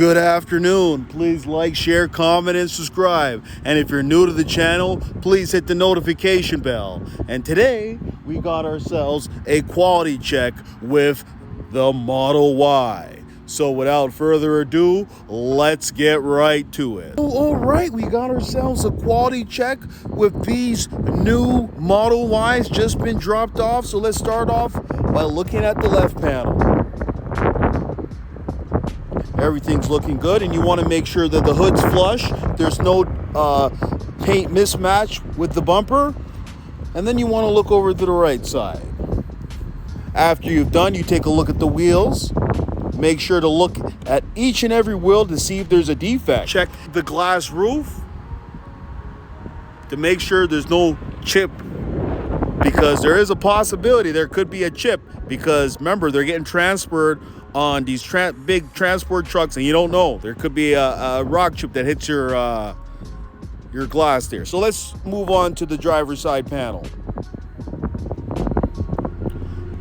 Good afternoon. Please like, share, comment, and subscribe. And if you're new to the channel, please hit the notification bell. And today, we got ourselves a quality check with the Model Y. So without further ado, let's get right to it. All right, we got ourselves a quality check with these new Model Ys just been dropped off. So let's start off by looking at the left panel. Everything's looking good, and you want to make sure that the hood's flush. There's no paint mismatch with the bumper. And then you want to look over to the right side. After you've done, you take a look at the wheels. Make sure to look at each and every wheel to see if there's a defect. Check the glass roof to make sure there's no chip, because there is a possibility there could be a chip, because remember, they're getting transferred on these big transport trucks, and you don't know. There could be a rock chip that hits your glass there. So let's move on to the driver's side panel.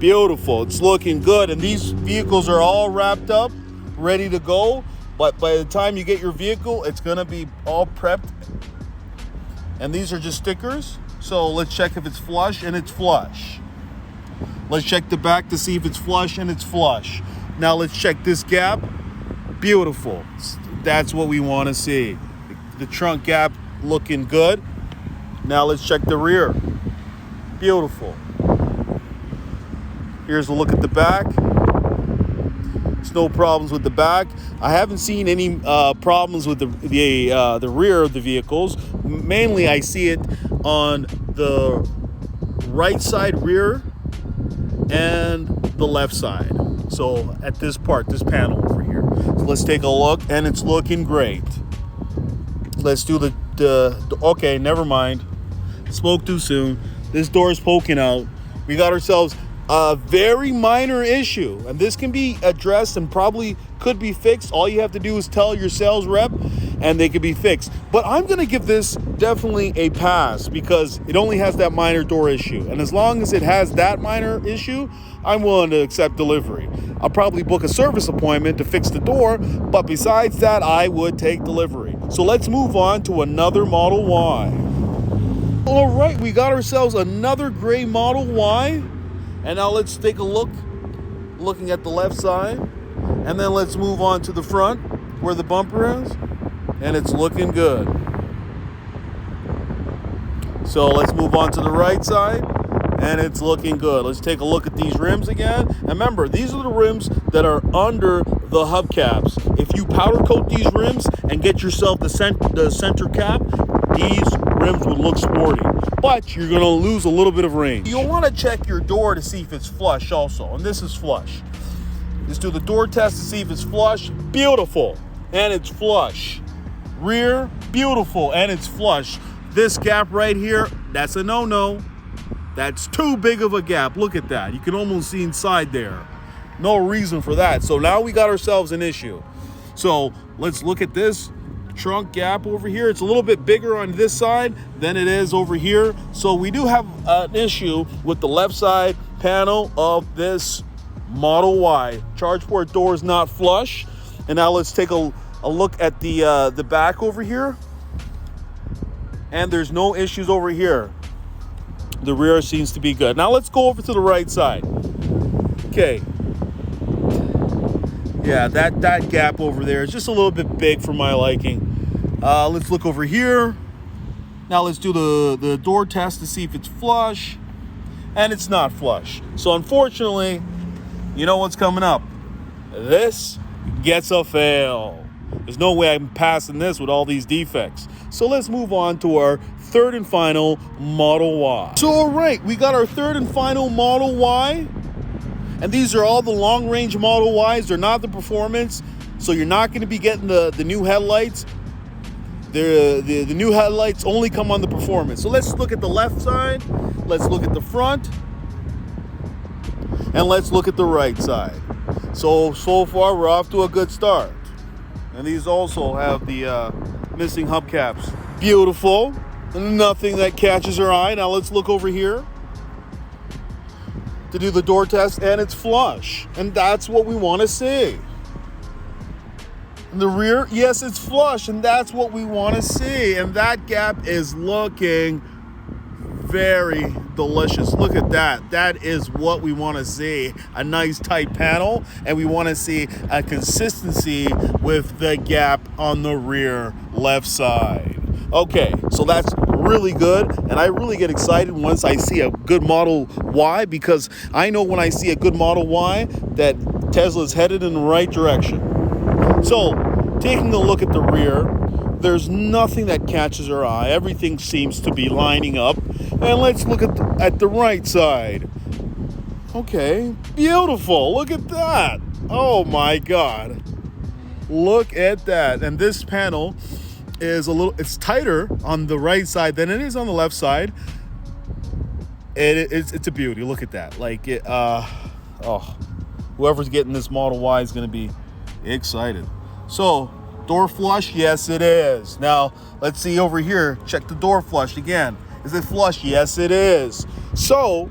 Beautiful. It's looking good, and these vehicles are all wrapped up, ready to go. But by the time you get your vehicle, it's gonna be all prepped. And these are just stickers. So let's check if it's flush, and it's flush. Let's check the back to see if it's flush, and it's flush. Now let's check this gap. Beautiful. That's what we want to see. The trunk gap looking good. Now let's check the rear. Beautiful. Here's a look at the back. There's no problems with the back. I haven't seen any problems with the rear of the vehicles. Mainly I see it on the right side rear and the left side. So at this panel over here. So let's take a look, and it's looking great. Let's do the okay, never mind. Spoke too soon. This door is poking out. We got ourselves a very minor issue, and this can be addressed and probably could be fixed. All you have to do is tell your sales rep, and they could be fixed. But I'm gonna give this definitely a pass, because it only has that minor door issue. And as long as it has that minor issue, I'm willing to accept delivery. I'll probably book a service appointment to fix the door, but besides that, I would take delivery. So let's move on to another Model Y. All right, we got ourselves another gray Model Y. And now let's take a look, looking at the left side. And then let's move on to the front where the bumper is. And it's looking good. So let's move on to the right side. And it's looking good. Let's take a look at these rims again. And remember, these are the rims that are under the hubcaps. If you powder coat these rims and get yourself the center cap, these rims would look sporty. But you're gonna lose a little bit of range. You'll wanna check your door to see if it's flush also. And this is flush. Let's do the door test to see if it's flush. Beautiful. And it's flush. Rear, beautiful. And it's flush. This gap right here, that's a no-no. That's too big of a gap. Look at that. You can almost see inside there. No reason for that. So now we got ourselves an issue. So let's look at this trunk gap over here. It's a little bit bigger on this side than it is over here. So we do have an issue with the left side panel of this Model Y. Charge port door is not flush. And now let's take a look at the back over here. And there's no issues over here. The rear seems to be good. Now let's go over to the right side. Okay. Yeah, that gap over there is just a little bit big for my liking. Let's look over here. Now let's do the door test to see if it's flush. And it's not flush. So unfortunately, you know what's coming up. This gets a fail. There's no way I'm passing this with all these defects. So let's move on to our third and final Model Y. So all right, we got our third and final Model Y. And these are all the long-range Model Ys. They're not the performance. So you're not going to be getting the new headlights. The new headlights only come on the performance. So let's look at the left side. Let's look at the front. And let's look at the right side. So far, we're off to a good start. And these also have the missing hubcaps. Beautiful. Nothing that catches our eye. Now let's look over here to do the door test, and it's flush. And that's what we want to see. The rear, yes, it's flush, and that's what we want to see. And that gap is looking very delicious. Look at that. That is what we want to see. A nice tight panel, and we want to see a consistency with the gap on the rear left side. Okay, so that's really good, and I really get excited once I see a good Model Y, because I know when I see a good Model Y that Tesla is headed in the right direction. So, taking a look at the rear, there's nothing that catches our eye. Everything seems to be lining up. And let's look at the right side. Okay, beautiful. Look at that. Oh my God. Look at that. And this panel is it's tighter on the right side than it is on the left side. It's a beauty. Look at that. Like whoever's getting this Model Y is going to be excited. So, door flush, yes it is. Now, let's see over here. Check the door flush again. Is it flush? Yes it is. So,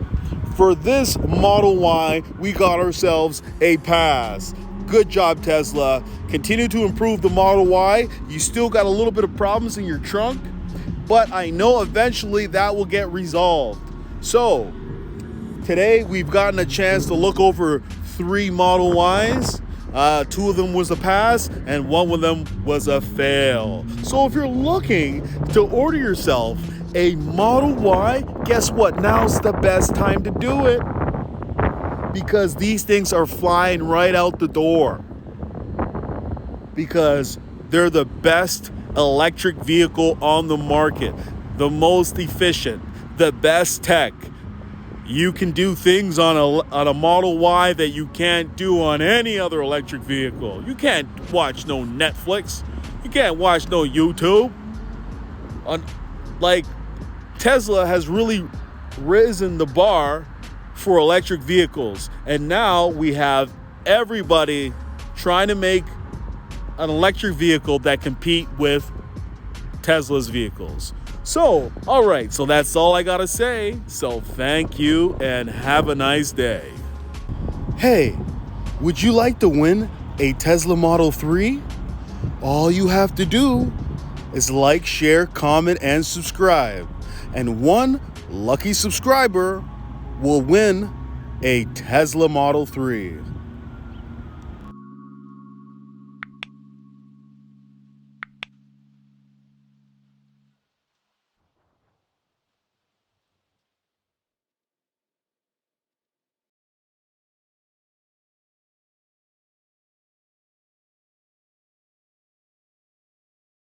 for this Model Y, we got ourselves a pass. Good job, Tesla. Continue to improve the Model Y. You still got a little bit of problems in your trunk, but I know eventually that will get resolved. So, today we've gotten a chance to look over 3 Model Ys. 2 of them was a pass, and 1 of them was a fail. So if you're looking to order yourself a Model Y, guess what? Now's the best time to do it, because these things are flying right out the door, because they're the best electric vehicle on the market, the most efficient, the best tech. You can do things on a Model Y that you can't do on any other electric vehicle. You can't watch no Netflix. You can't watch no YouTube. Like, Tesla has really risen the bar for electric vehicles. And now we have everybody trying to make an electric vehicle that compete with Tesla's vehicles. So, all right, so that's all I gotta say. So thank you and have a nice day. Hey, would you like to win a Tesla Model 3? All you have to do is like, share, comment, and subscribe. And one lucky subscriber will win a Tesla Model 3.